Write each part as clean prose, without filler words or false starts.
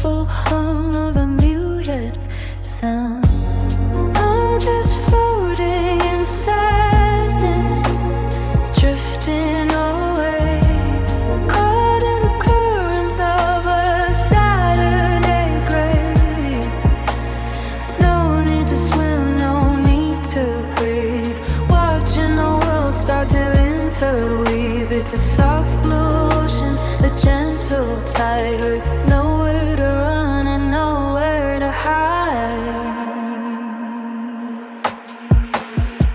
full hum of a muted sound. I'm just floating in sadness, drifting away, caught in the currents of a Saturday gray. No need to swim, no need to breathe, watching the world start to interweave. It's a soft blue ocean, a gentle tide, with nowhere to run and nowhere to hide.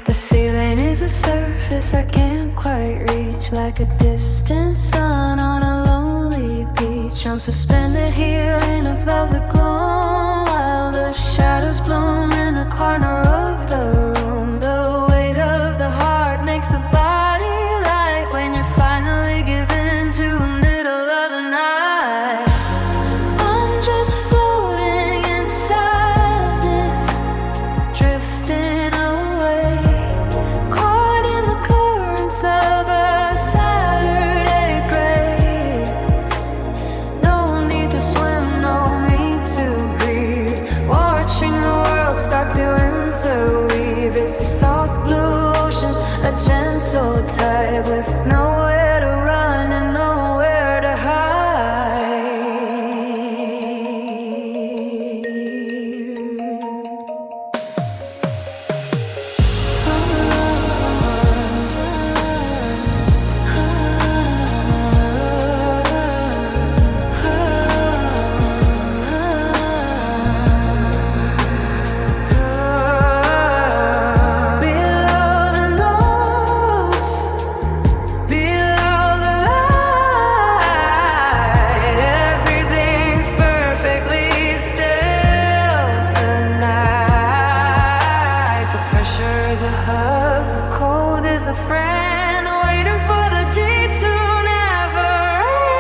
The ceiling is a surface I can't quite reach, like a distant sun on a lonely beach. I'm suspended here in a velvet gloom, while the shadows bloom in the corner of the room. The weight of the heart makes the body light when you're finally given to the middle of the night. I'm just floating in sadness, drifting away, caught in the currents of a Saturday gray. No need to swim, no need to breathe, watching the world start to interweave. It's a soft blue ocean, a gentle tide, with nowhere to run and nowhere to hide. Below the nose, below the light, everything's perfectly still tonight. The pressure is a hug, the cold is a friend, waiting for the deep to never end.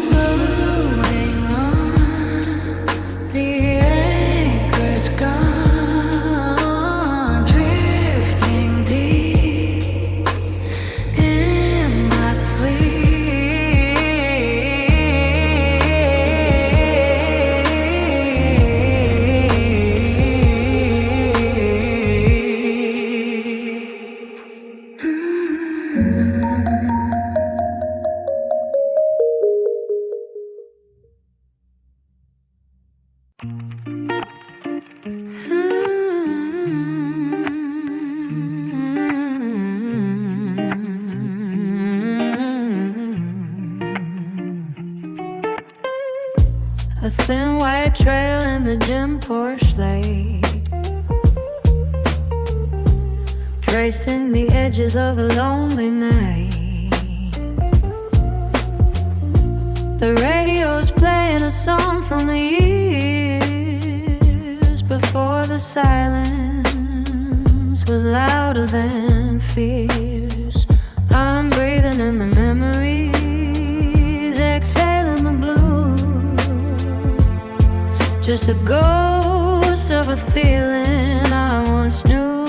Floating on, the anchor's gone, drifting deep in my A thin white trail in the gym porch light, tracing the edges of a lonely night. The radio's playing a song from the years before the silence was louder than fears. I'm breathing in the memories, exhaling the blue, just a ghost of a feeling I once knew.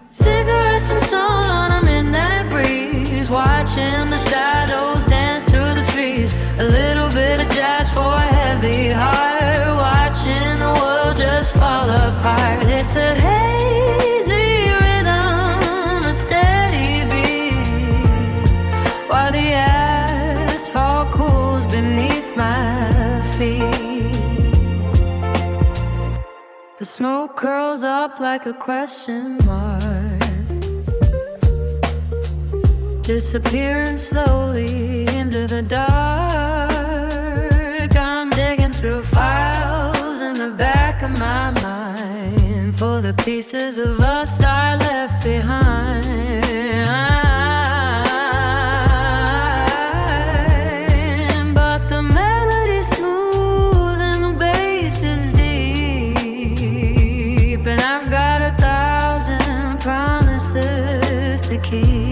Cigarettes and soul on a midnight breeze, watching the shadows dance through the trees. A little bit of jazz for a heavy heart, watching the world just fall apart. It's a hazy rhythm, a steady beat, while the asphalt cools beneath my feet. The smoke curls up like a question mark, disappearing slowly into the dark. I'm digging through files in the back of my mind for the pieces of us I left behind. But the melody's smooth and the bass is deep, and I've got 1,000 promises to keep.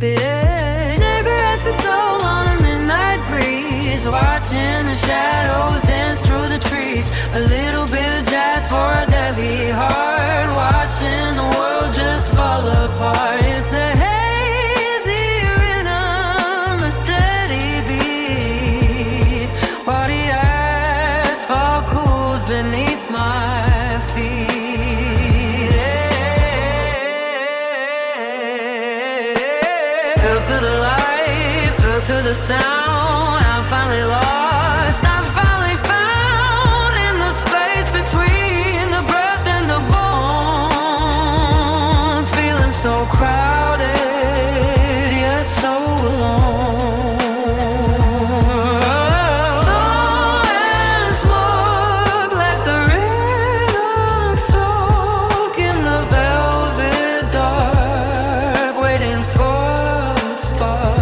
Yeah. Cigarettes and soul on a midnight breeze, watching the shadows dance through the trees. A little bit of jazz for a heavy heart, watching the world just fall apart. It's a hazy rhythm, a steady beat, while the asphalt cools beneath my feet. Fell to the light, fell to the sound. I'm finally lost, I'm finally found in the space between the breath and the bone. Feeling so crowded, yet so alone. Soul and smoke, let the rhythm soak in the velvet dark, waiting for a spark.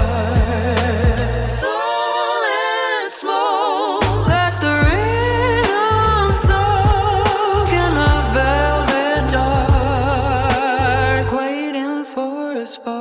Soul and smoke, let the rhythm soak in the velvet dark, waiting for a spark.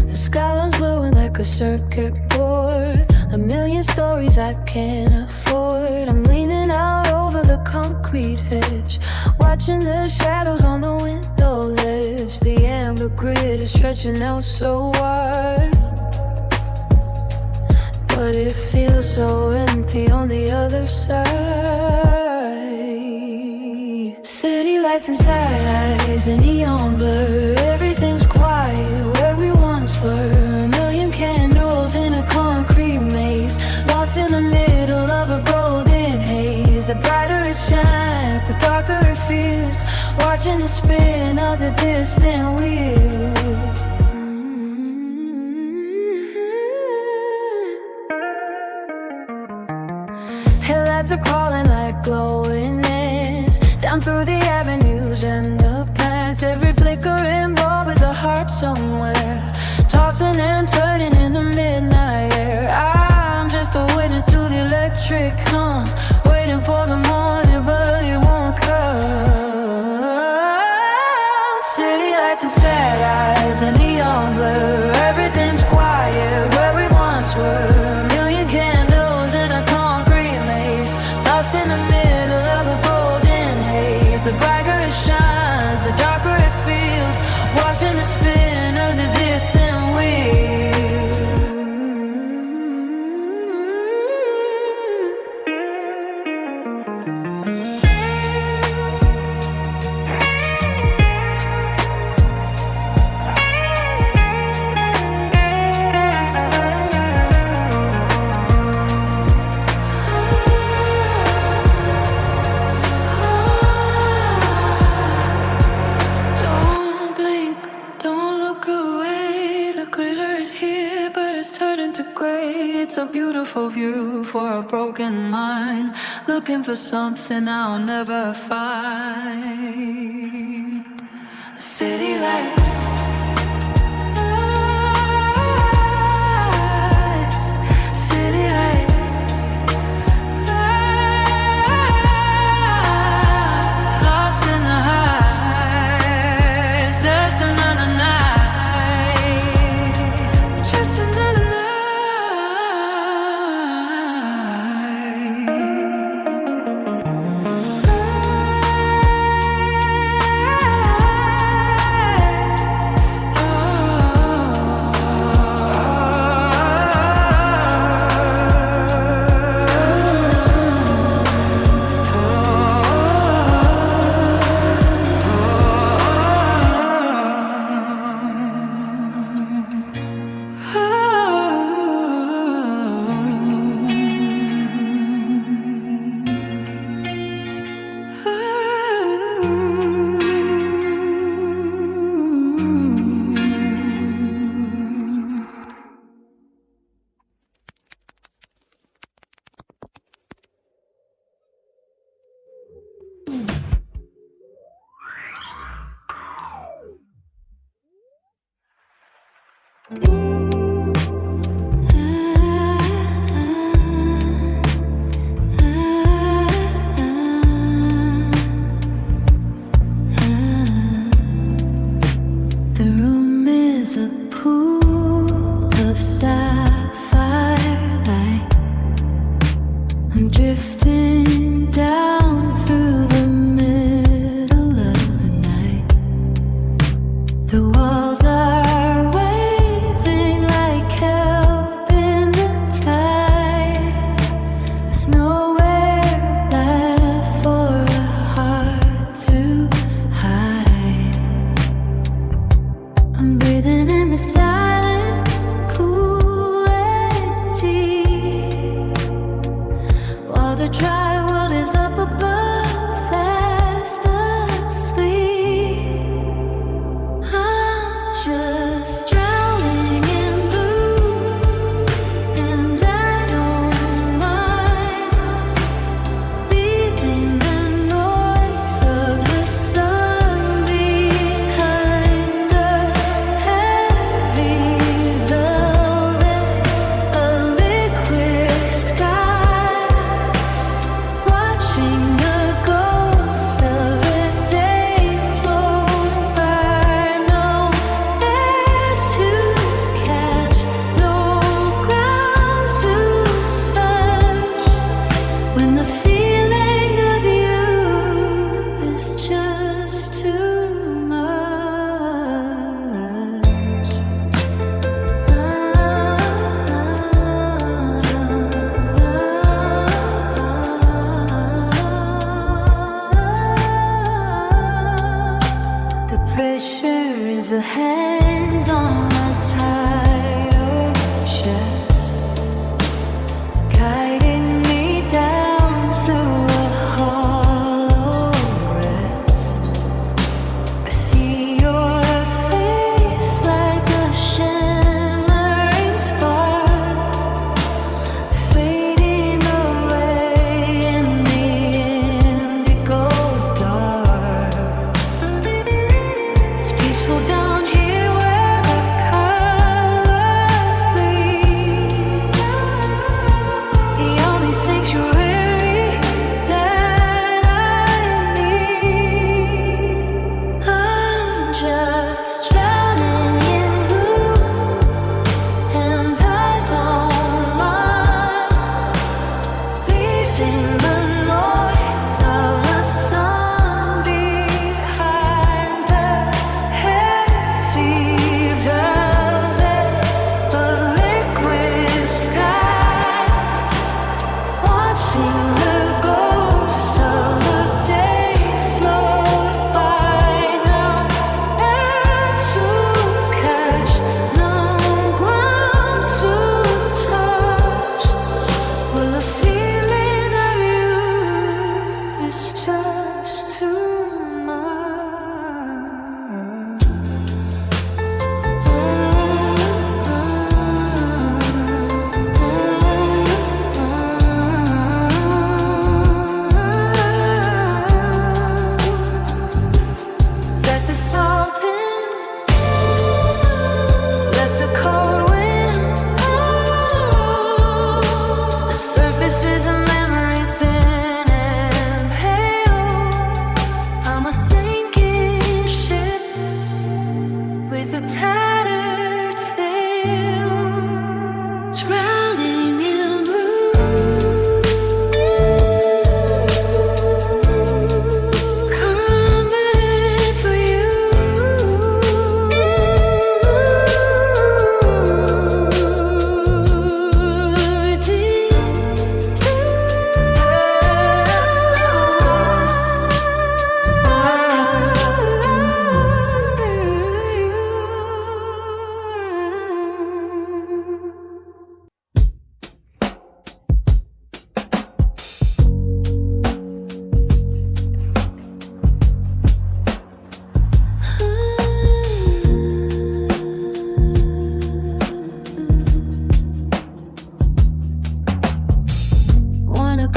The skyline's glowing like a circuit board, a million stories I can't afford. I'm leaning out over the concrete edge, watching the shadows on the window ledge. The amber grid is stretching out so wide, but it feels so empty on the other side. City lights inside eyes, a neon blur. Everything's quiet where we once were. A million candles in a concrete maze, lost in the middle of a golden haze. The brighter it shines, the darker it feels, watching the spin of the distant wheel. Headlights are crawling like glowing ants, down through the avenues and the plants. Every flickering bulb is a heart somewhere, tossing and turning in the midnight air. I'm just a witness to the electric hum, waiting for the morning, but it won't come. City lights and sad eyes, a neon blur. Everything's quiet where we once were. A million candles in a concrete maze, lost in the middle of a golden haze. The brighter it shines, the darker it feels, watching the spin of the distant wheel. Don't blink, don't look away. The glitter is here, but it's turning to gray. It's a beautiful view for a broken mind, looking for something I'll never find. City lights, city lights, lost in the heights. Just another night, just another night.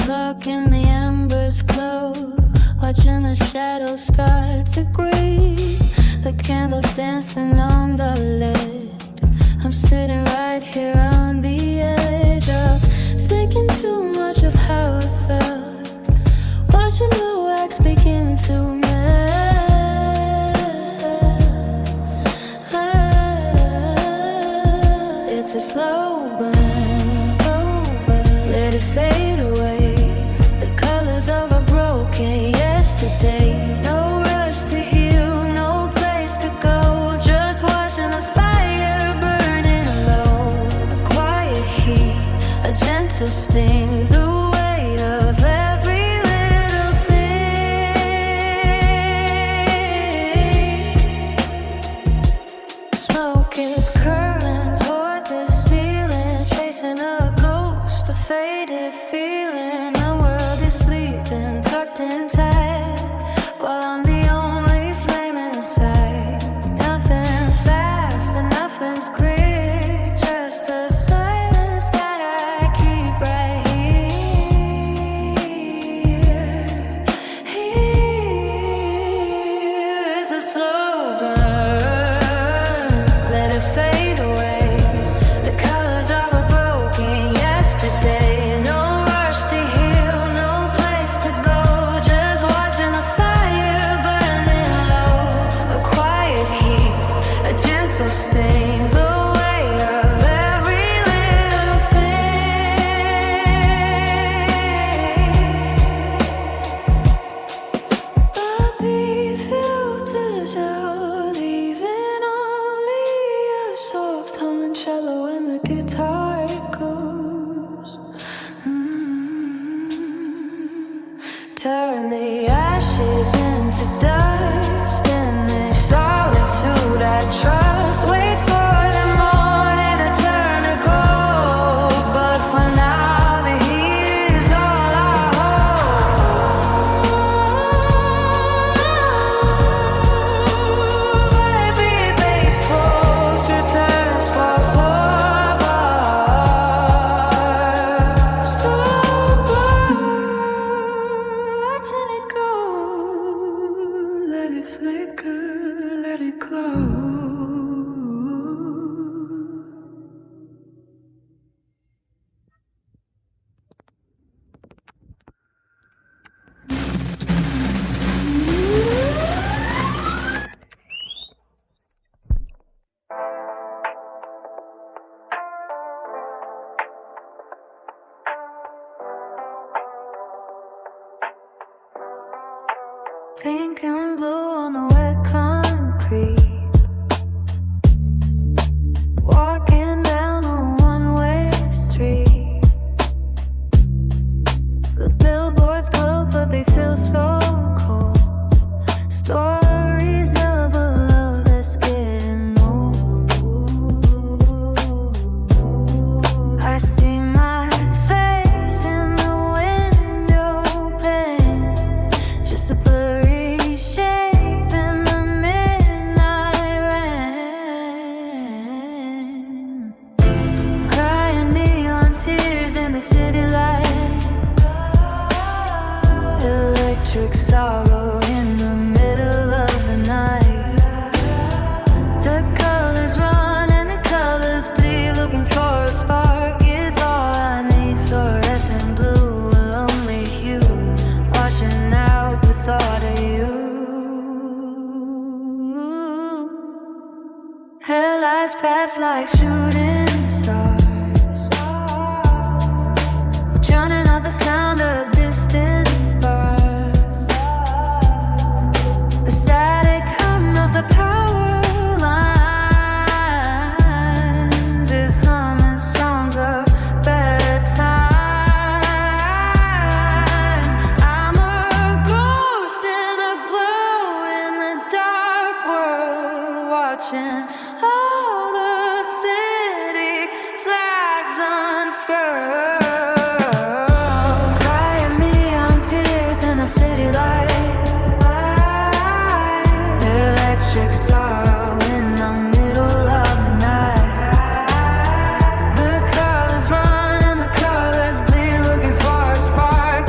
clock and the embers glow, watching the shadows start to grieve. The candles dancing on the lid. I'm sitting right here on the edge of thinking too much of how I felt, watching the wax begin to melt. It's a slow burn, let it fade away. The colors of a broken yesterday. No rush to heal, no place to go, just watching the fire burning low. A quiet heat, a gentle sting, the weight of every little thing. Smoke is curling toward the ceiling, chasing a ghost, a faded feeling. The world is sleeping, tucked in tight, while I'm the only flame inside. Nothing's fast and nothing's clear, just the silence that I keep right here. Here's a slow burn, let it fade away. The colors of a broken yesterday. No rush to heal, no place to go, just watching the fire burning low. A quiet heat, a gentle sting, the weight of every little thing. The beat filters out, leaving only a soft humming cello when the guitar echoes. Turn the ashes into dust in this solitude I trust. Wait for the morning to turn to gold, but for now the heat is all I hold. Vibrate bass pulse returns for 4 bars. So watching it go, let it flicker, let it glow. Pink and blue on the wet concrete, walking down a one-way street. The billboards glow, but they feel so cold. Stories of a love that's getting old. I see my face in the window pane, just a blurry shape in the midnight rain. Crying neon tears in the city light. Electric sorrow in the middle of the night. The colors run and the colors bleed, looking for a spark is all I need. Fluorescent blue, a lonely hue, washing out the thought of you. Headlights pass like shooting stars, drowning out the sound of distant bars. The static hum of the power lines is humming songs of better times. I'm a ghost in a glow in the dark world, watching all the city flags unfurl. Crying neon tears in a city light. Electric sorrow in the middle of the night. The colors run and the colors bleed, looking for a spark.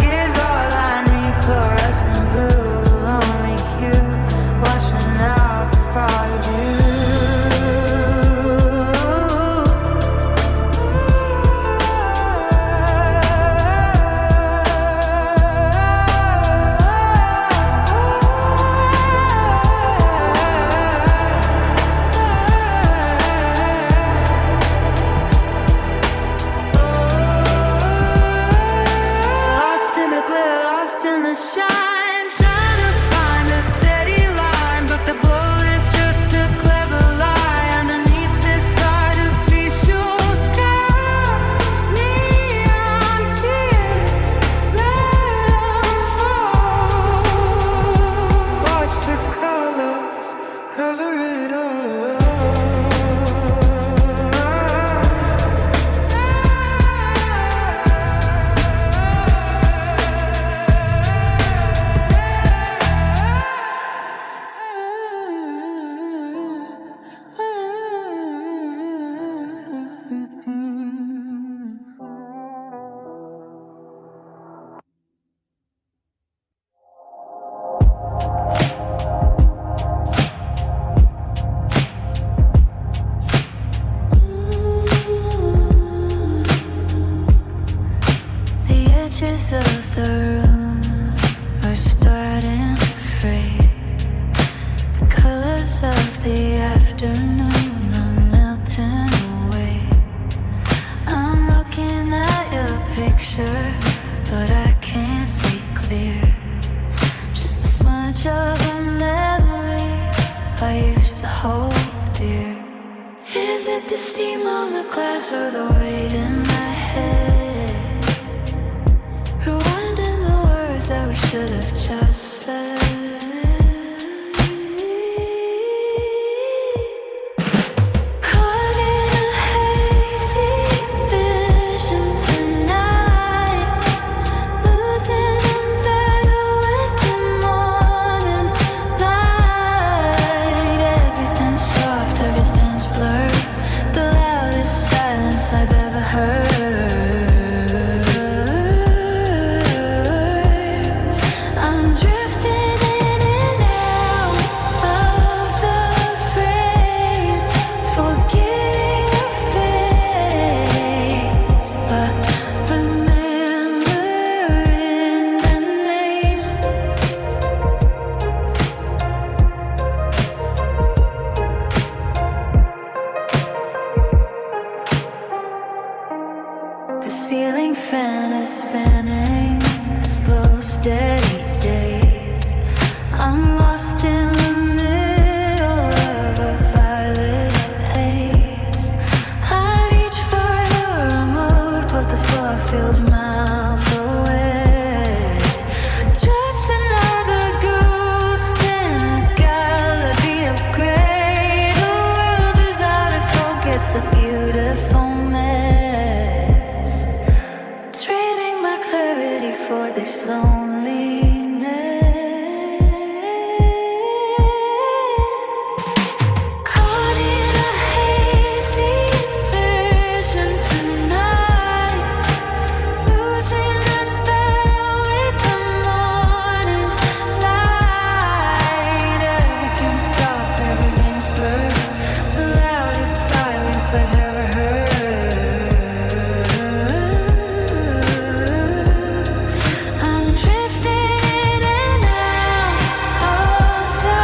edges of the room are starting to fade. The colors of the afternoon are melting away. I'm looking at your picture, but I can't see clear. Just a smudge of a memory I used to hold dear. Is it the steam on the glass or the weight in my head? Rewinding the words that we should have just said. Caught in a hazy vision tonight, losing in battle with the morning light. Everything's soft, everything's blurred, the loudest silence I've ever heard. I'm drifting in and out of the frame, forgetting your face, but remembering the name. The ceiling fan is spinning, the slow, steady days. I'm lost in the middle of a violet haze. I reach for the remote, but the floor feels miles away. Just another ghost in a gallery of gray. The world is out of focus, a beautiful mess. Trading my clarity for this loneliness. Caught in a hazy vision tonight, losing the battle with the morning light. Everything's soft, everything's blurred, the loudest silence I've ever heard. I'm drifting in and out of the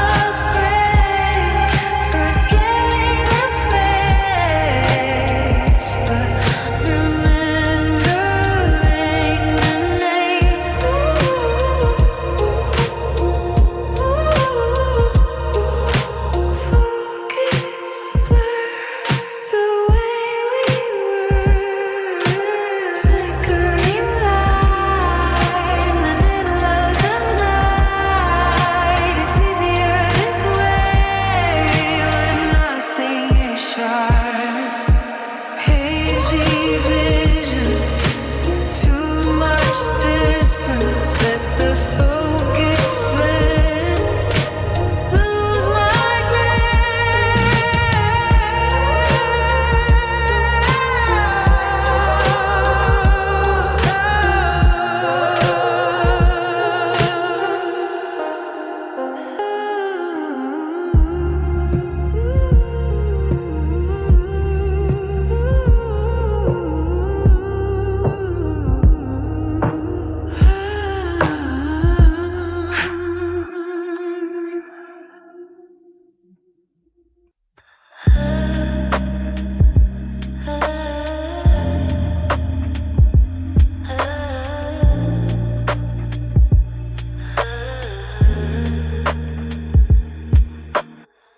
frame, forgetting the face, but remembering the name. Focus blur the way we were. Flickering light in the middle of the night. It's easier this way when nothing is sharp. Hazy vision, too much distance. Let the focus slip, lose my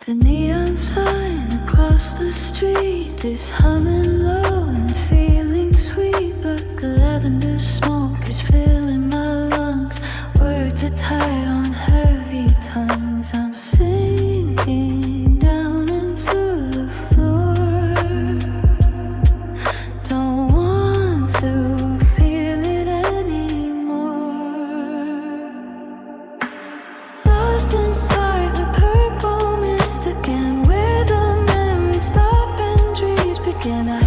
The neon sign across the street is humming low and feeling sweet, but the lavender smoke is filling my lungs. Words are tied on heavy tongues. I'm sinking down into the floor. Don't want to feel it anymore. Lost inside the purple mist again, where the memories stop and dreams begin. I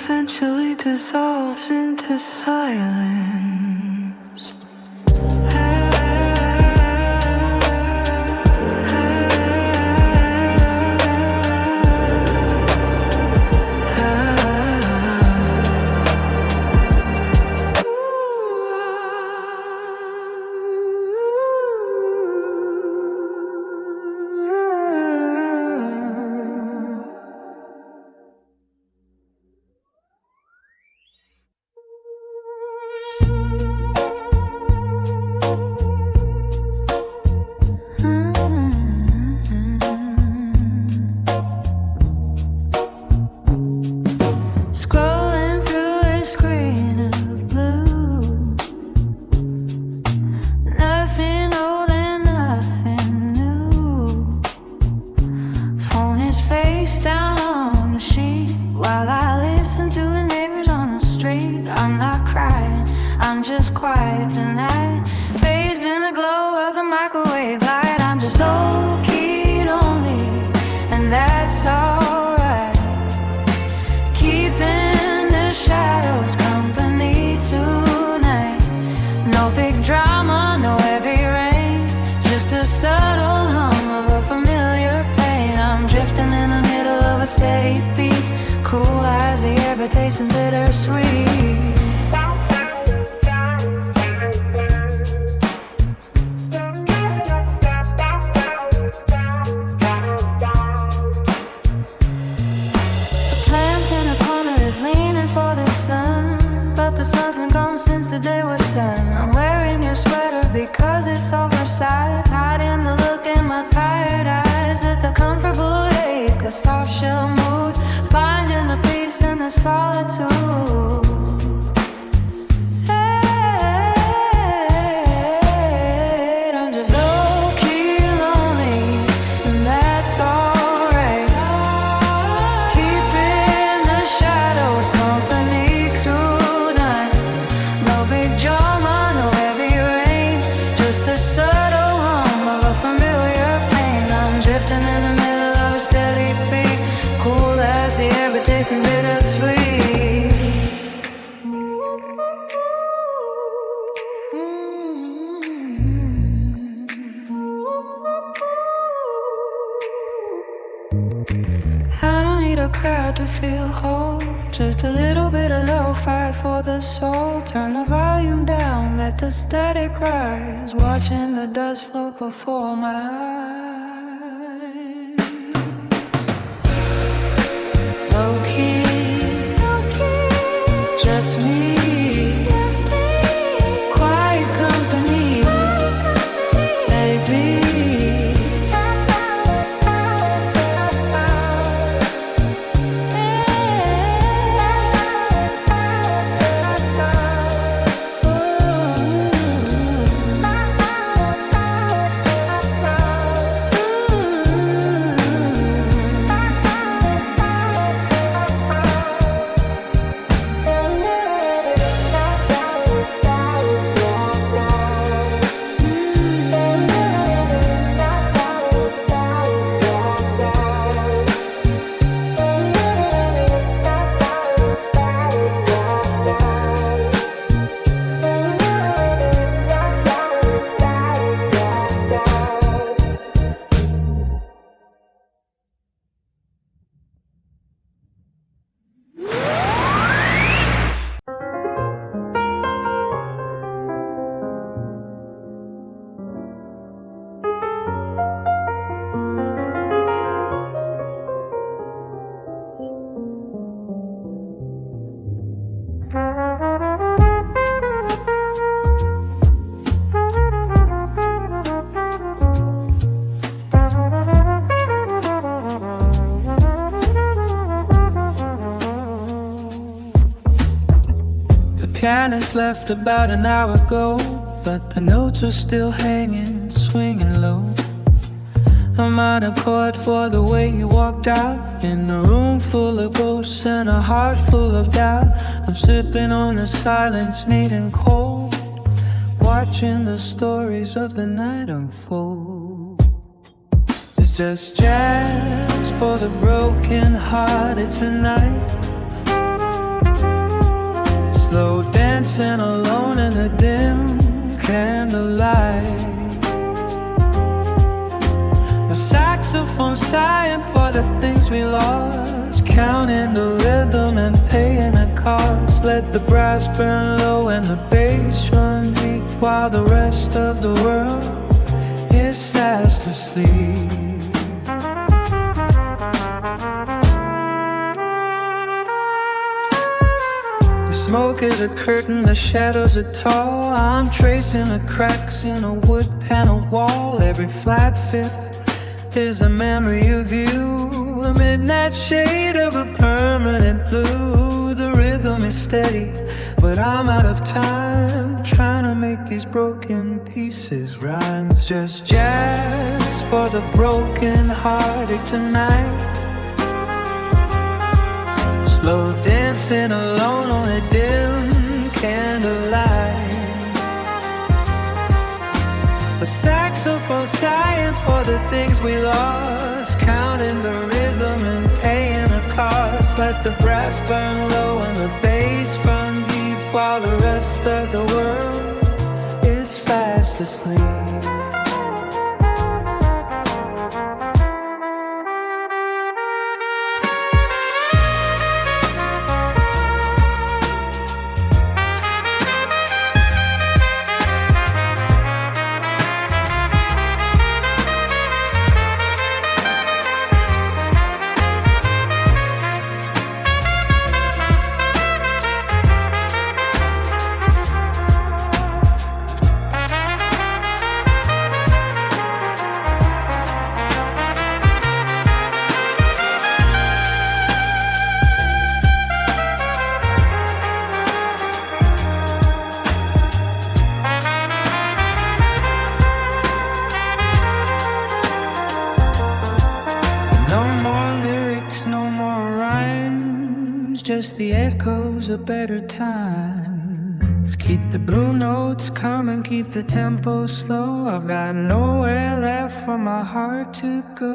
eventually dissolves into silence. Scrolling through a screen of blue, nothing old and nothing new. Phone is face down on the sheet while I listen to the neighbors on the street. I'm not crying, I'm just quiet tonight, bathed in the glow of the microwave light. I'm just low-key lonely, and that's alright. Keeping the shadows company tonight. No big drama, no heavy rain, just a subtle hum of a familiar pain. I'm drifting in the middle of a steady beat, cool as the air but tasting bittersweet. The sun's been gone since the day was done. I'm wearing your sweater because it's oversized, hiding the look in my tired eyes. It's a comfortable ache, a soft shell mood, finding the peace in the solitude. Hey, I'm just low-key lonely, and that's alright. Keeping the shadows company too. Just a subtle hum of a familiar pain. I'm drifting in the middle of a steady beat, cool as the air but tasting bittersweet. I don't need a crowd to feel whole, just a little bit of lo-fi for the soul. Turn the volume down, let the static rise, watching the dust float before my eyes. Low-key, just me, quiet company, let it be. Pianist left about an hour ago, but the notes are still hanging, swinging low. I'm on a chord for the way you walked out, in a room full of ghosts and a heart full of doubt. I'm sipping on the silence, needing cold, watching the stories of the night unfold. It's just jazz for the broken hearted tonight. dancing alone in the dim candlelight. The saxophone sighing for the things we lost, counting the rhythm and paying the cost. Let the brass burn low and the bass run deep, while the rest of the world is fast asleep. Smoke is a curtain, the shadows are tall. I'm tracing the cracks in a wood panel wall. Every flat fifth is a memory of you, a midnight shade of a permanent blue. The rhythm is steady, but I'm out of time, trying to make these broken pieces rhyme. It's just jazz for the broken-hearted tonight. Slow dancing alone on a dim candlelight. A saxophone sighing for the things we lost, counting the rhythm and paying the cost. Let the brass burn low and the bass run deep, while the rest of the world is fast asleep. Just the echoes of better times. Keep the blue notes coming, keep the tempo slow. I've got nowhere left for my heart to go.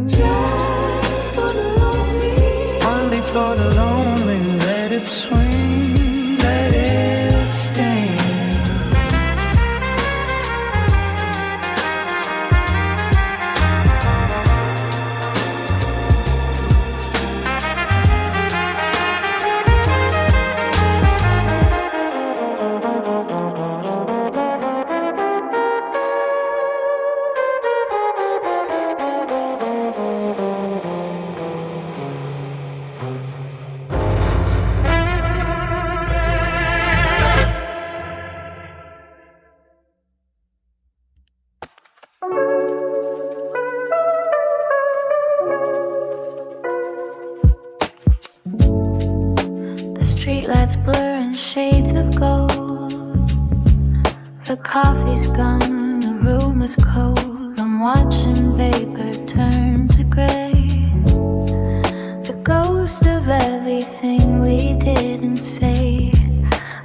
Just for the lonely, only for the lonely. Let it swing, let it sting. streetlights blurring shades of gold. The coffee's gone, the room is cold. I'm watching vapor turn to grey. The ghost of everything we didn't say.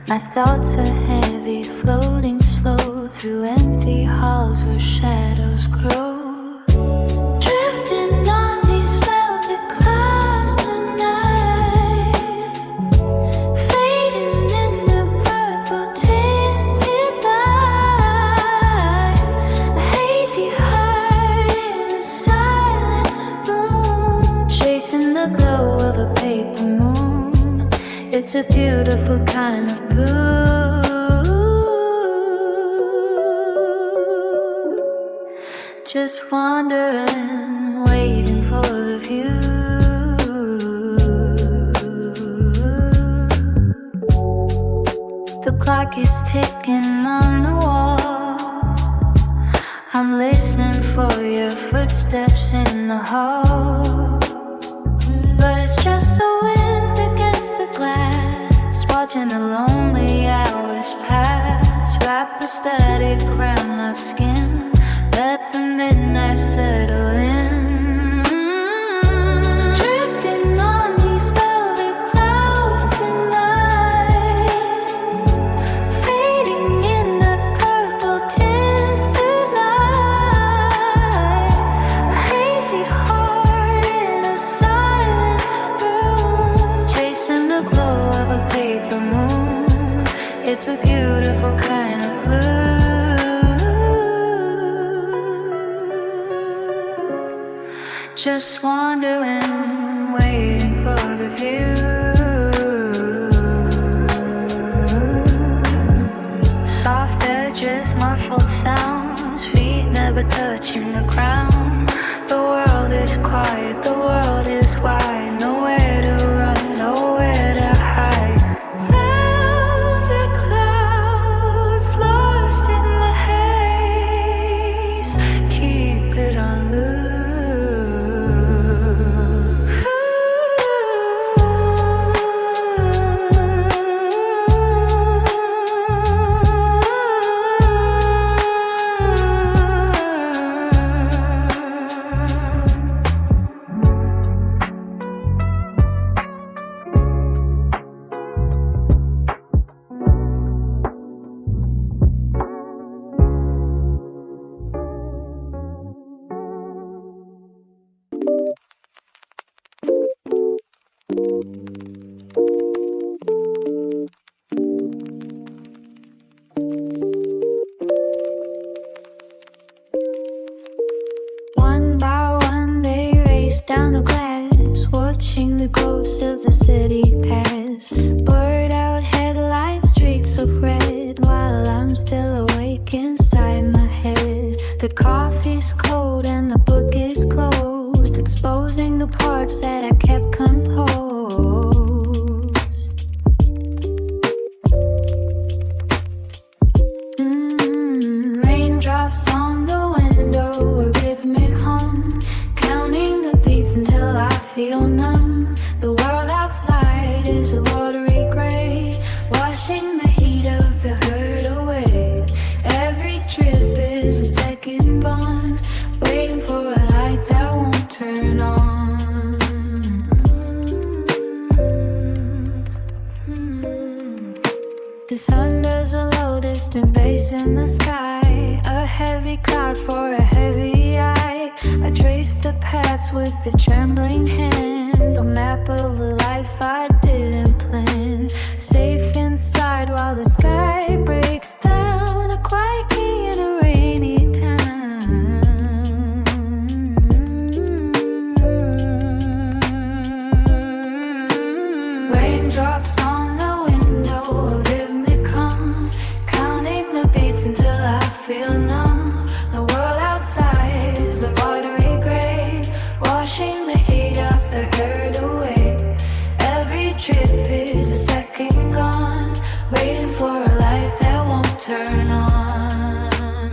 My thoughts are heavy, floating slow through empty halls where shadows grow. Drifting on these velvet clouds tonight, fading in the purple tinted light. A hazy heart in a silent room, chasing the glow of a paper moon. It's a beautiful kind of blue. Just wandering, waiting for the view. The clock is ticking on the wall. I'm listening for your footsteps in the hall. But it's just the wind against the glass, watching the lonely hours pass. Wrap a static around my skin, let the midnight settle in. Drifting on these velvet clouds tonight, fading in the purple tinted light. A hazy heart in a silent room, It's a beautiful kind of blue. Just wandering, waiting for the view. Soft edges, muffled sounds, feet never touching the ground. The world is quiet, the world is wide. Nowhere to run, nowhere to hide. Velvet clouds lost in the haze. Keep it on loop. One by one they race down the glass, watching the ghosts of the city pass. Blurred out headlights, streaks of red, while I'm still awake inside my head. The coffee's cold and the book is closed, exposing the parts that I kept composed. Raindrops on the window, a rhythmic hum, counting the beats until I feel numb. The world outside is a watery gray, washing the heat of the hurt away. Every trip is a second bond, waiting for a light that won't turn on. The thunder's a low, distant bass in the sky, a heavy cloud for a heavy eye. I trace the paths with a trembling hand, a map of a life I didn't plan. Safe inside while the sky breaks down, a quiet king in a rainy town. Raindrops on the window, a rhythmic hum, counting the beats until I feel numb. The world outside is a watery gray, washing the heat of the hurt away. Every trip is a second gone, waiting for a light that won't turn on.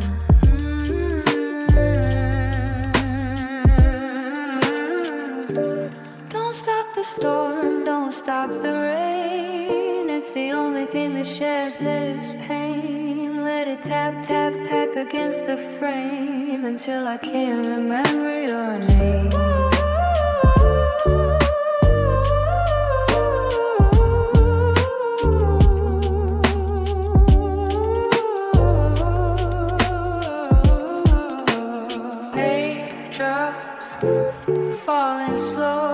Don't stop the storm, don't stop the rain. It's the only thing that shares this pain. Let it tap, tap, tap against the frame until I can't remember your name. Raindrops falling slow,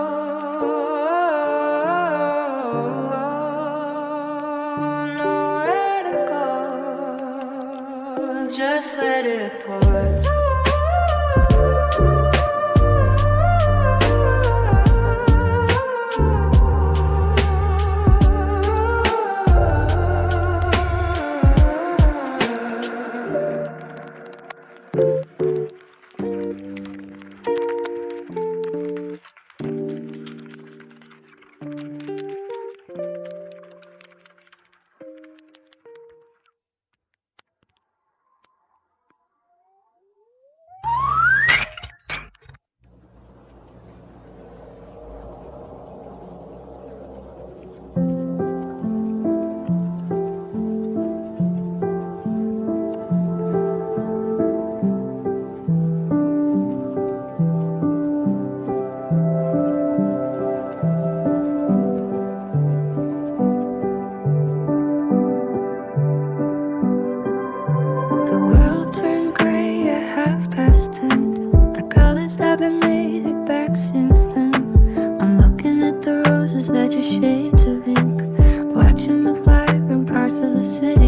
nowhere to go, just let it pour. The world turned gray at 10:30. The colors haven't made it back since then. I'm looking at the roses that just shades of ink, watching the vibrant parts of the city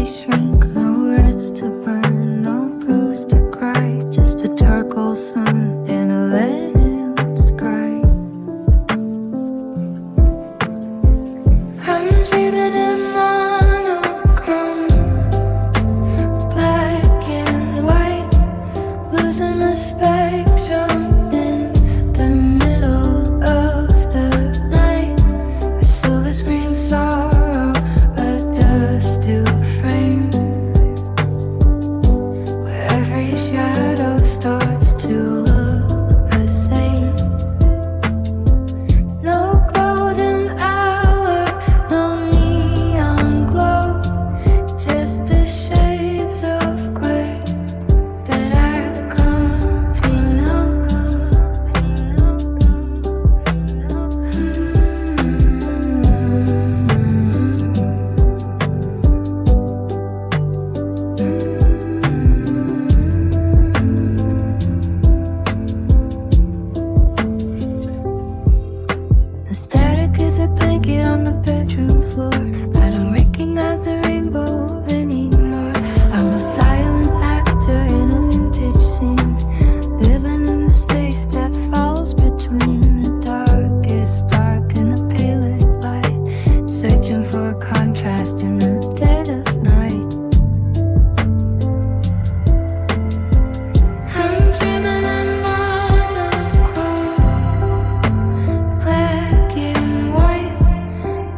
silver screen sorrow, a dust to frame, where every shadow starts to look the same. No golden hour, no neon glow, just the shades of gray that I've come to know. The static is a blanket on the bedroom floor. I don't recognize the rainbow anymore. I'm a silent actor in a vintage scene, living in the space that falls between the darkest dark and the palest light, searching for a contrast in the dead of night. I'm dreaming in monochrome, black and white,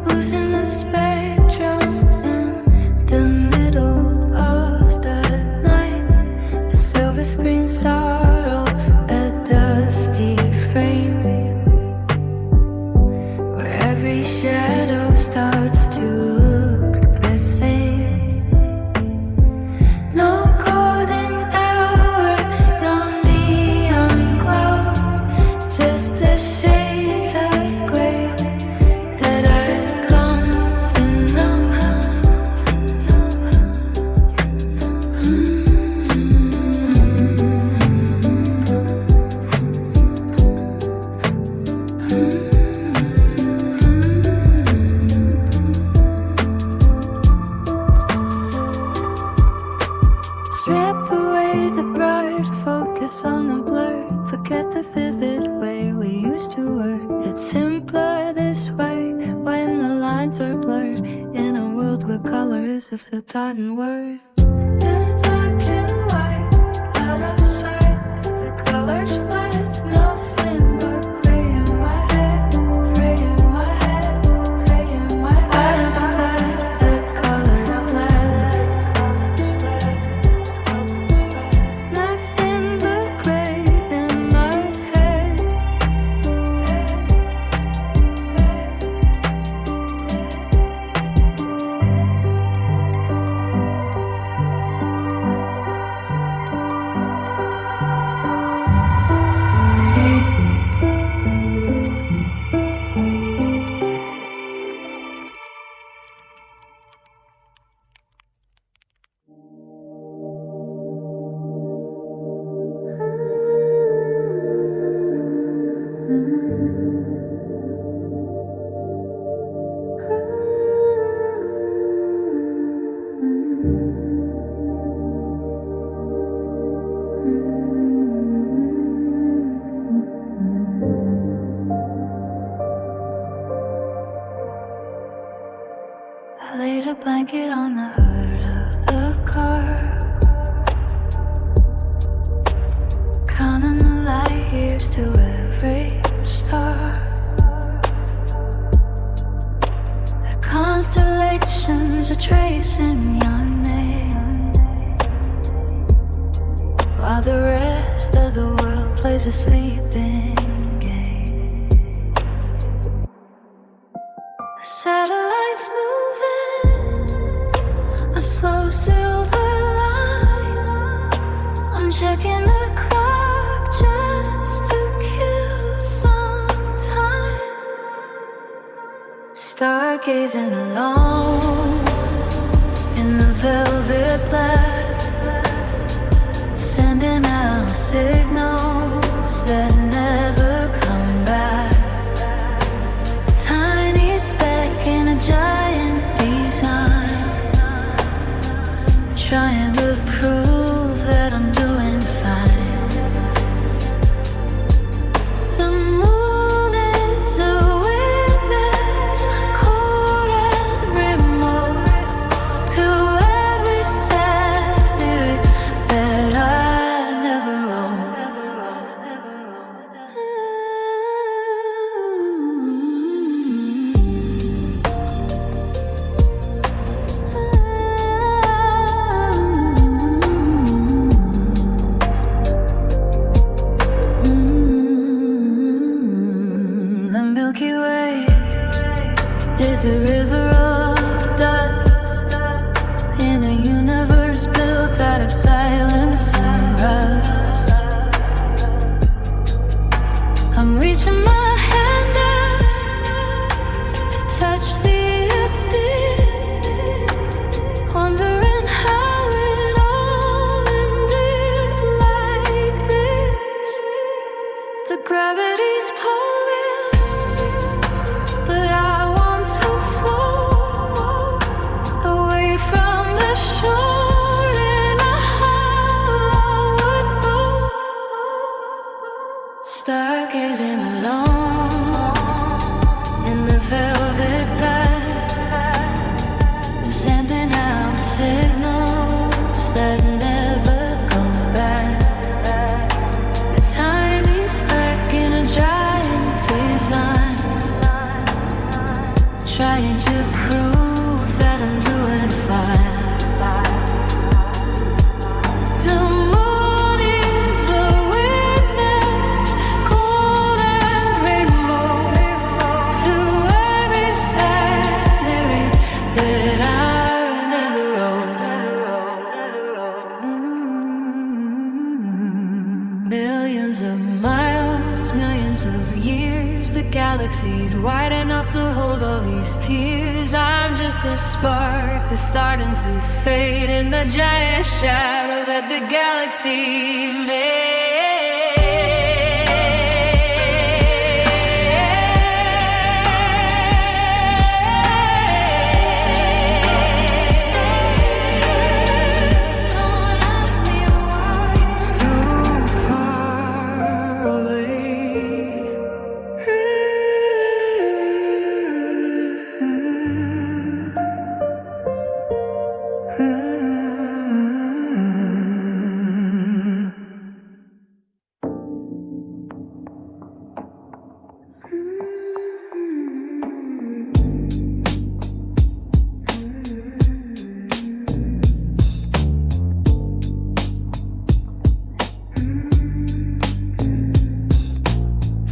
losing the spectrum in the middle of the night. A silver screen sorrow, a dusty frame, where every shadow starts to look the same. No golden hour, no neon glow, just the shades of gray that I've come to know. Strip away the bright, focus on the blur, forget the vivid way we used to work. It's simpler this way when the lines are blurred, in a world where color is a forgotten word. In black and white, out of sight, the colors flat, no flame but gray in my head, gray in my head, gray in my head. Out of sight, the colors flat, nothing but gray in my head. I laid a blanket on the hood of the car, counting the light years to every star. The constellations are tracing your name, while the rest of the world plays a sleeping game. The satellites moving, a slow silver line. I'm checking the clock just to kill some time, stargazing alone in the velvet black, sending out signals that never come back. A tiny speck in a giant design, trying to prove that I'm doing fine. The moon is a witness, cold and remote, to every river of dust in a universe built out of silence and rust. I'm reaching my hand out to touch the abyss, wondering how it all ended like this. The gravity's pulling, but I want to float away from the shore in a hollow boat, stargazing alone in the velvet black, sending out signals that never come back. A tiny speck in a giant design, trying to prove that I'm doing fine. The moon is a witness, cold and rainbow, to every sad lyric that I never wrote. Millions of miles, millions of years, the galaxy's wide enough to hold all these tears. I'm just a spark that's starting to fade in the giant shadow that the galaxy made. Don't ask me why, so far away.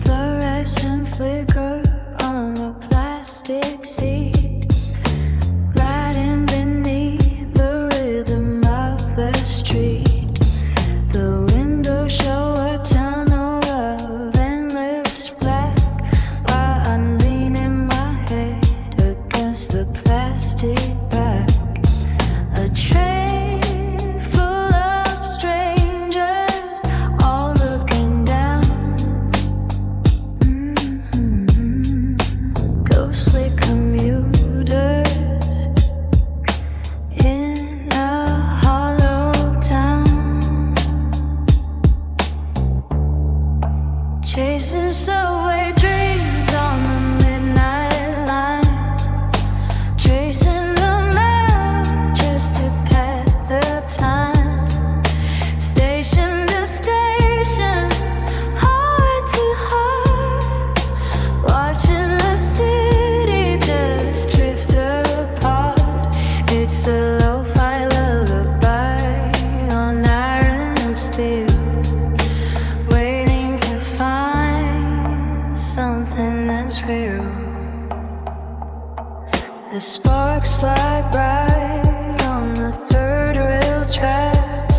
Fluorescent flicker on a plastic seat, riding beneath the rhythm of the street. The windows show a tunnel of endless black, while I'm leaning my head against the plastic back. A train full of strangers, all looking down. Ghostly commuters in a hollow town, chasing subway dreams on the midnight line, tracing the map just to pass the time. Station to station, heart to heart, watching the city just drift apart. It's a lo-fi lullaby on iron steel, waiting to find something that's real. The sparks fly bright on the third rail track,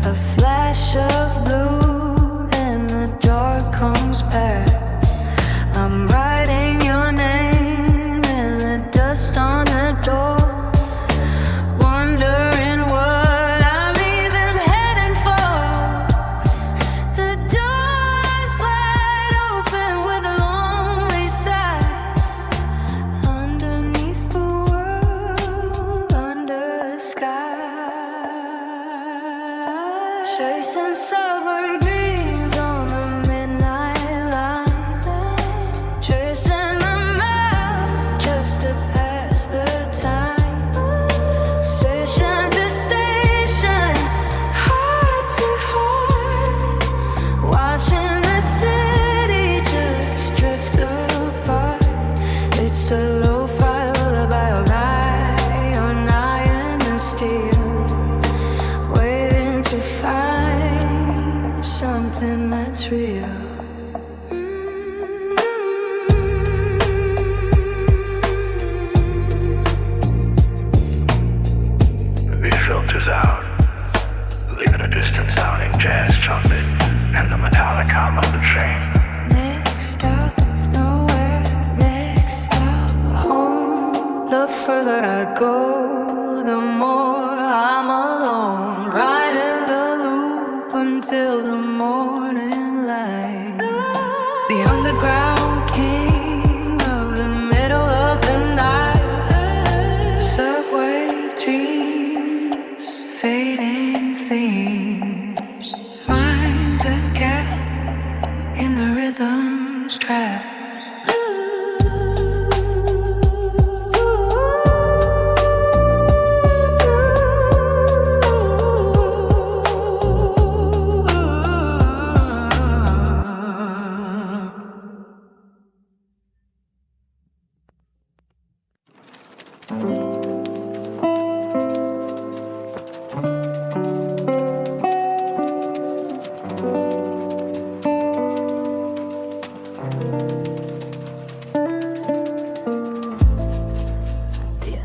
a flash of blue, then the dark comes back. I'm writing your name in the dust on the door, wondering what I'm even heading for. The door slide open with a lonely sigh, underneath the world, under the sky, chasing sovereign dreams on the midnight line, tracing the map just to pass the speakers out, leaving a distant sounding jazz trumpet and the metallic hum of the train. Next stop, nowhere, next stop, home. The further I go, the more I'm alone. Riding the loop until the morning light. The underground king of the middle of the night. Subway dreams, fading themes. Mind the gap in the rhythm's trap.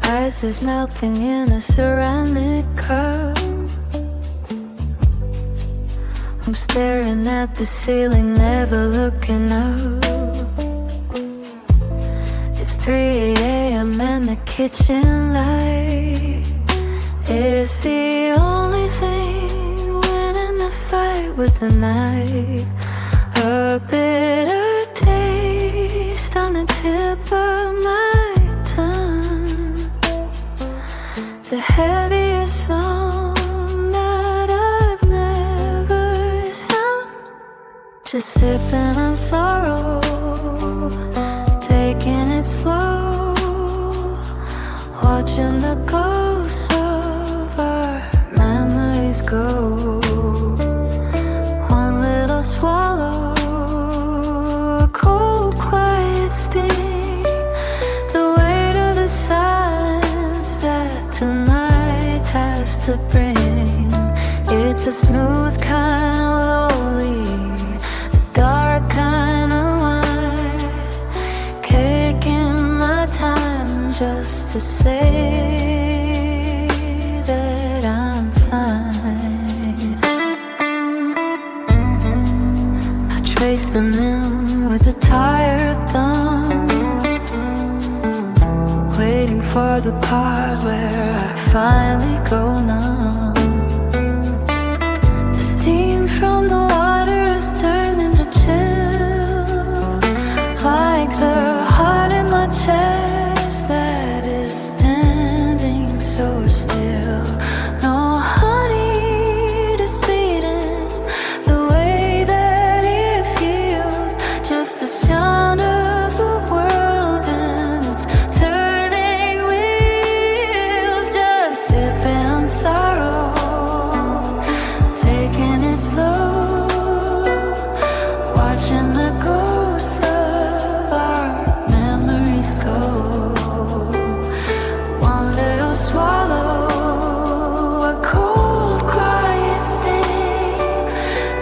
Ice is melting in a ceramic cup. I'm staring at the ceiling, never looking up. It's 3 a.m. and the kitchen light is the only thing winning the fight with the night. A bitter taste on the tip of my tongue. The heaviest song that I've never sung. Just sipping on sorrow, taking it slow, watching the ghosts of our memories go. One little swallow, a cold quiet sting, the weight of the silence that tonight has to bring. It's a smooth kind of lonely, a dark kind of wine, taking my time just to say that I'm fine. I trace them in with a tired thumb, waiting for the part where I finally go numb. The steam from the water is turning to chill, like the heart in my chest that is standing so still. No honey to sweeten the way that it feels, just the sound of the world and its turning wheels. Just sipping on sorrow, taking it slow, watching the ghosts of our memories go. One little swallow, a cold quiet sting,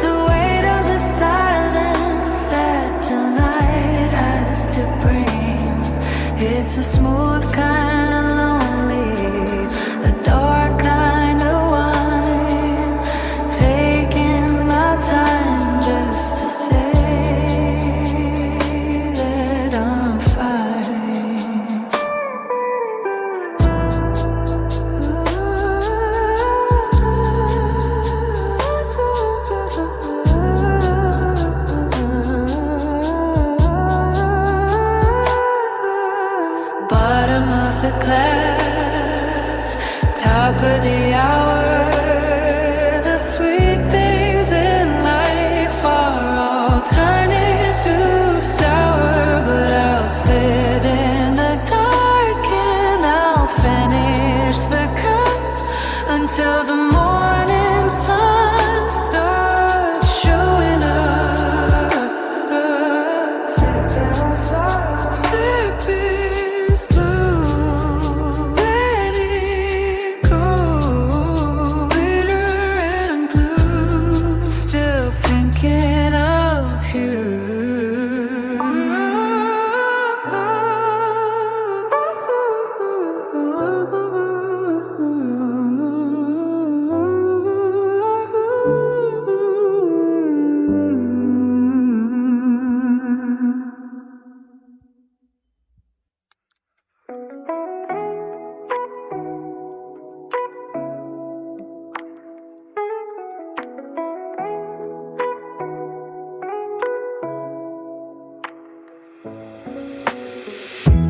the weight of the silence that tonight has to bring. It's a smooth kind of lonely, a dark kind of wine, taking my time just to say that I'm fine. Bottom of the glass, top of the hour. The sweet things in life are all turning to sour, but I'll sit in the dark and I'll finish the cup until the morning sun starts showing up. Sipping slow, let it go. Bitter and blue, still thinking of you.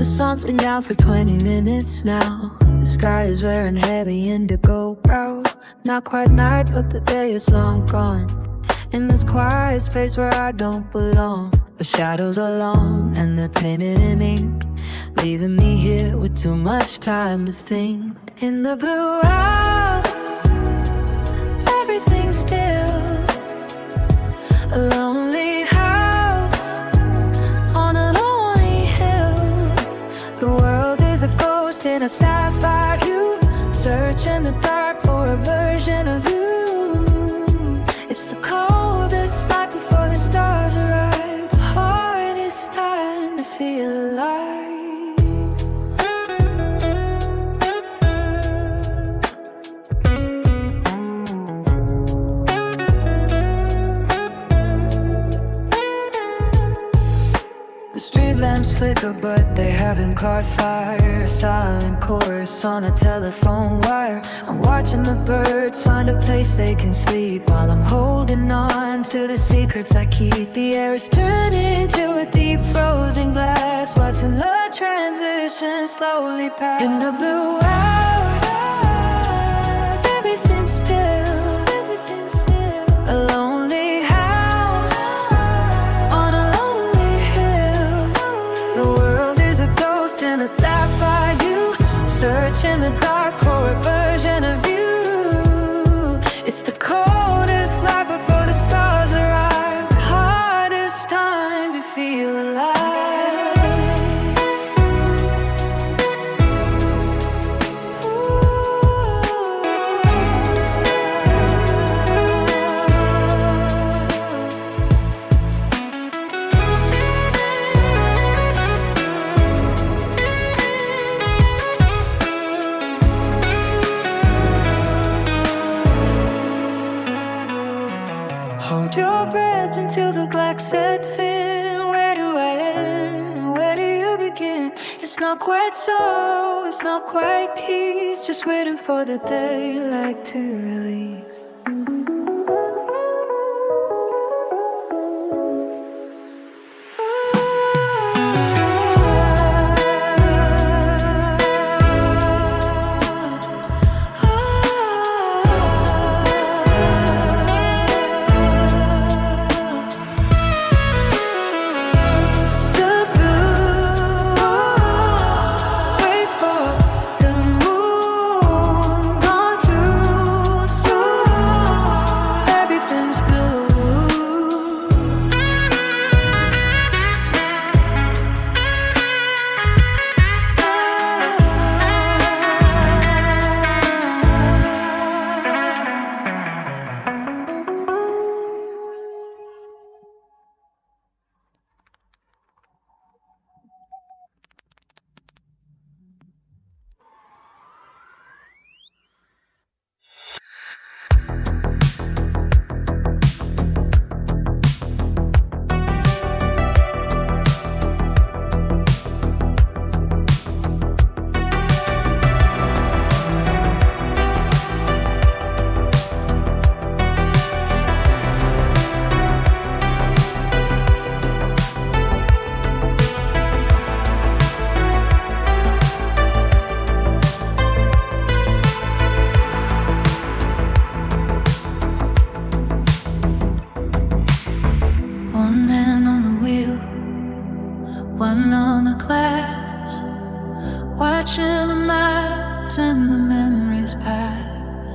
The sun's been down for 20 minutes now. The sky is wearing heavy indigo brown. Not quite night, but the day is long gone. In this quiet space where I don't belong. The shadows are long and they're painted in ink, leaving me here with too much time to think. In the blue out, everything's still. A lonely house on a lonely hill. The world is a ghost in a sapphire hue, search in the dark for a version of you. It's the coldest night before the stars arrive, the hardest time to feel alive. The street lamps flicker, but they haven't caught fire. A silent chorus on a telephone wire. I'm watching the birds find a place they can sleep, while I'm holding on to the secrets I keep. The air is turning to a deep frozen glass, watching the transition slowly pass. In the blue out, everything's still. A lonely house on a lonely hill. The world is a ghost in a sapphire hue, search in the dark for a version of you. It's the coldest light before the stars arrive, the hardest time to feel alive. Hold your breath until the black sets in. Where do I end? Where do you begin? It's not quite so, it's not quite peace, just waiting for the daylight to release. One on the glass, watching the miles and the memories pass.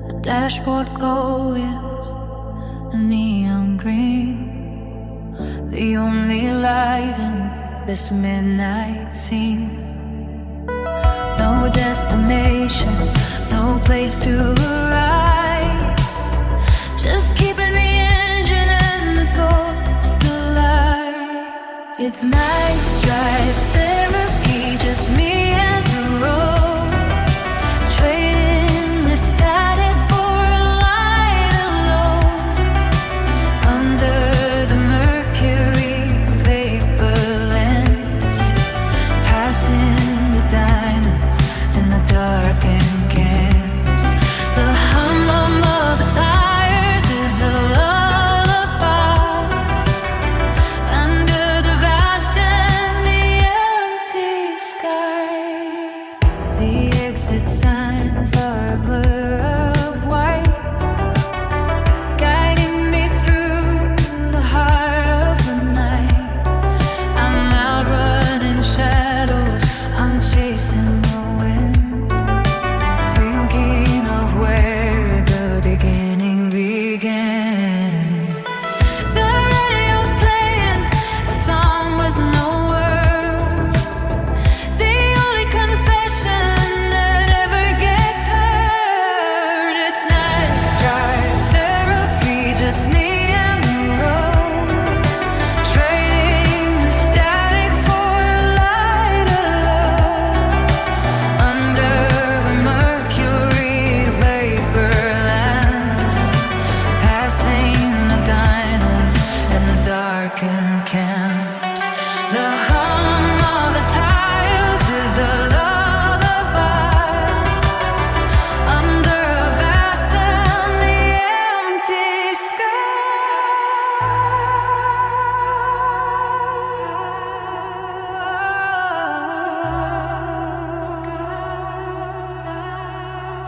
The dashboard glow is a neon green, the only light in this midnight scene. No destination, no place to arrive, just keeping the engine and the ghost alive. It's night drive therapy, just me and the road, trading the static for a light alone. Under the mercury vapor lens, passing the diners in the darkened camps. The hum of the tires is a lullaby under the vast and The exit signs are a blur of white, guiding me through the heart of the night. I'm outrunning shadows, I'm chasing the wind, thinking of where the beginning began. The radio's playing a song with no words, the only confession that ever gets heard. It's night drive therapy, just me and the road, trading the static for a light alone. Under the mercury vapor lands, passing the diners and the darkened camps. The hum of the tires is a lullaby under a vast and the empty sky.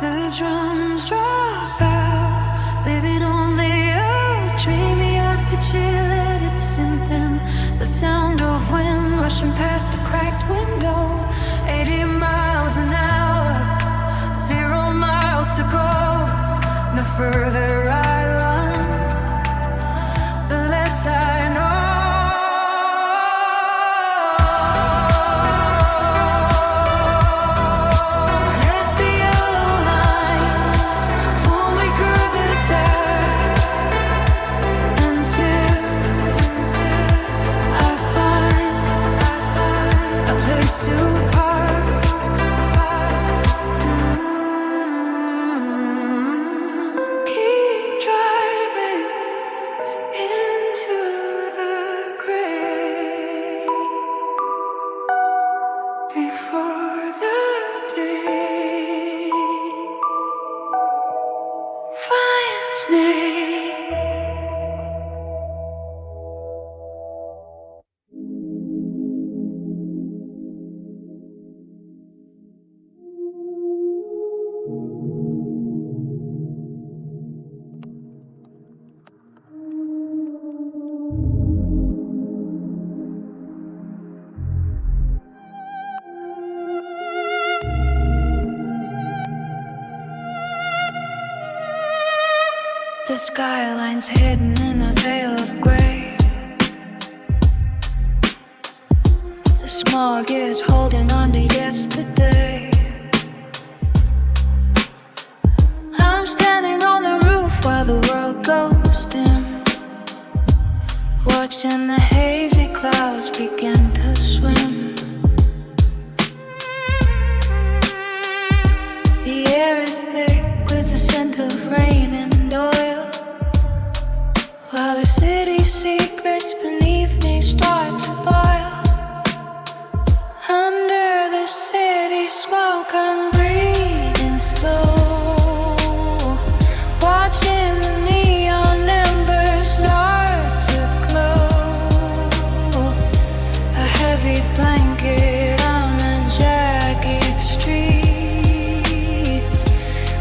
The drums drop out, leaving only a dreamy heartbeat chill its symptom. The sound of wind rushing past a cracked window. 80 miles an hour, 0 miles to go. The further I run, the less I know. Let the yellow lines pull me through the dark until I find a place to park. Keep driving into the gray before the day finds me. The skyline's hidden in a veil of gray. The smog is holding on to yesterday. I'm standing on the roof while the world goes dim, watching the hazy clouds begin to swim. The air is thick with the scent of rain and oil, while the city's secrets beneath me start to boil. Under the city smoke, I'm breathing slow, watching the neon embers start to glow. A heavy blanket on the jagged streets,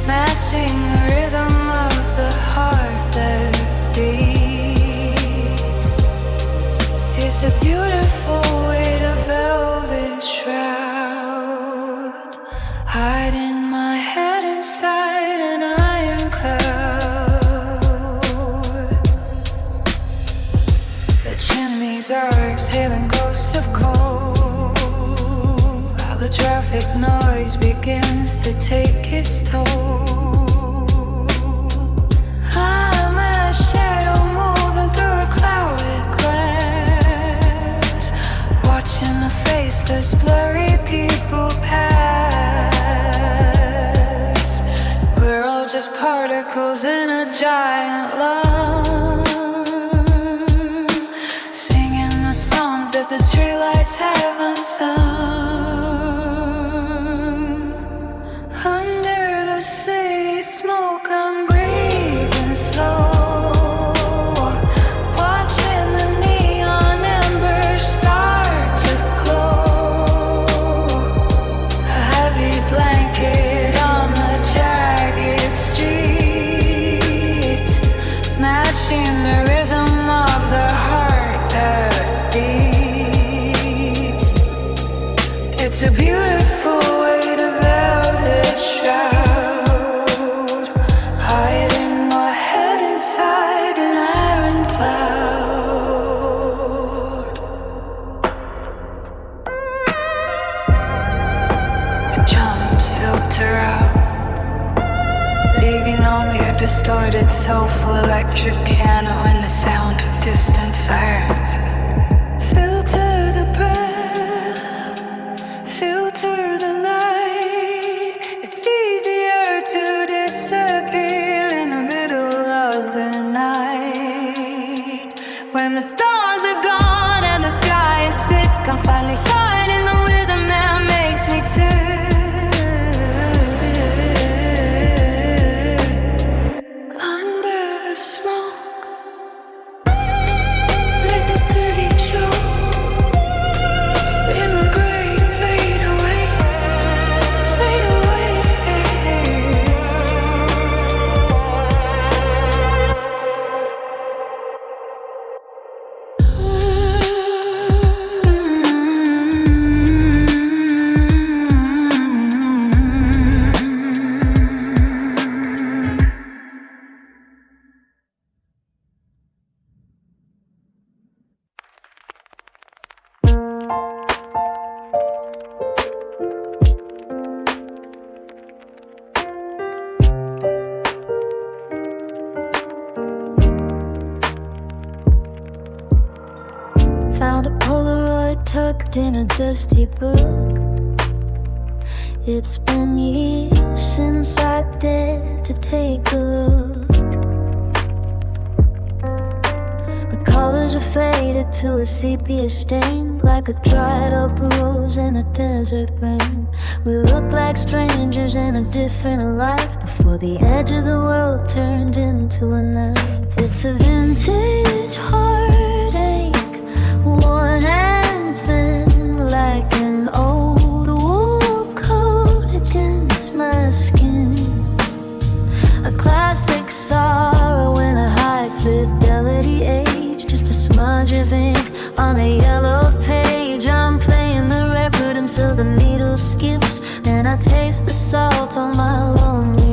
matching the rhythm of the heart that beats. It's a beautiful weight of velvet shroud, hiding my head inside an iron cloud. The chimneys are exhaling ghosts of coal, while the traffic noise begins to take its toll. I'm a shadow moving through a clouded glass, watching the faceless, blurry people pass. We're all just particles in a giant lung, singing the songs that the streetlights haven't sung. Under the city smoke, I'm breathing slow, watching the neon embers start to glow. A heavy blanket beautiful weight of velvet shroud, hiding my head inside an iron cloud. The drums filter out, leaving only a distorted, soulful electric piano and the sound of distant sirens. Filter the breath, filter the light. It's easier to disappear in the middle of the night. When the stars are gone and the sky is thick, I'm finally finding the rhythm that makes me tick. Found a Polaroid tucked in a dusty book. It's been years since I dared to take a look. The colors are faded to a sepia stain, like a dried up rose in a desert rain. We look like strangers in a different life before the edge of the world turned into a knife. It's a vintage heartache, worn and thin, like an old wool coat against my skin. A classic sorrow in a high fidelity age, just a smudge of ink on a yellow page. I'm playing the record until the needle skips, and I taste the salt on my lonely lips.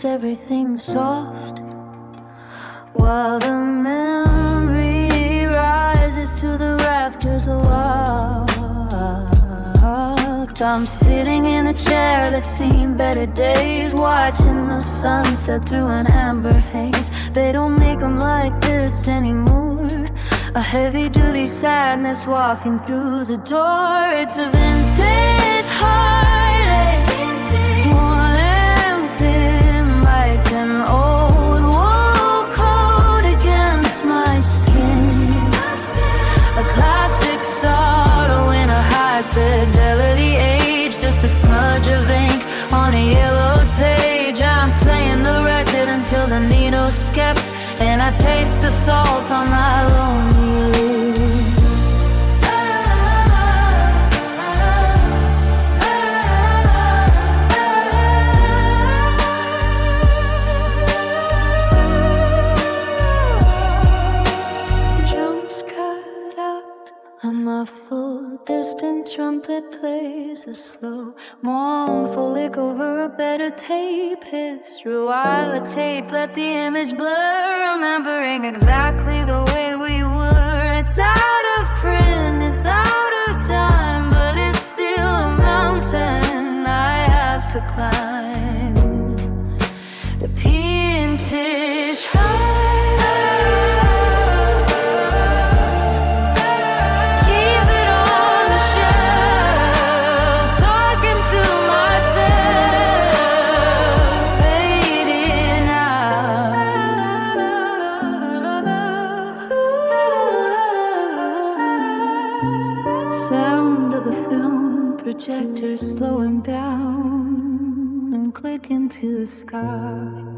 Everything soft, while the memory rises to the rafters aloft. I'm sitting in a chair that's seen better days, watching the sunset through an amber haze. They don't make them like this anymore. A heavy-duty sadness wafting through the door. It's a vintage heartache, worn and thin, like an old wool coat against my skin. A classic sorrow in a high fidelity age, just a smudge of ink on a yellowed page. I'm playing the record until the needle skips, and I taste the salt on my lonely lips. A muffled, distant trumpet plays a slow, mournful lick over a better tape. Hits through while the tape let the image blur, remembering exactly the way we were. It's out of print, it's out of time, but it's still a mountain I have to climb. The vintage high. Projectors slowing down and clicking to the sky.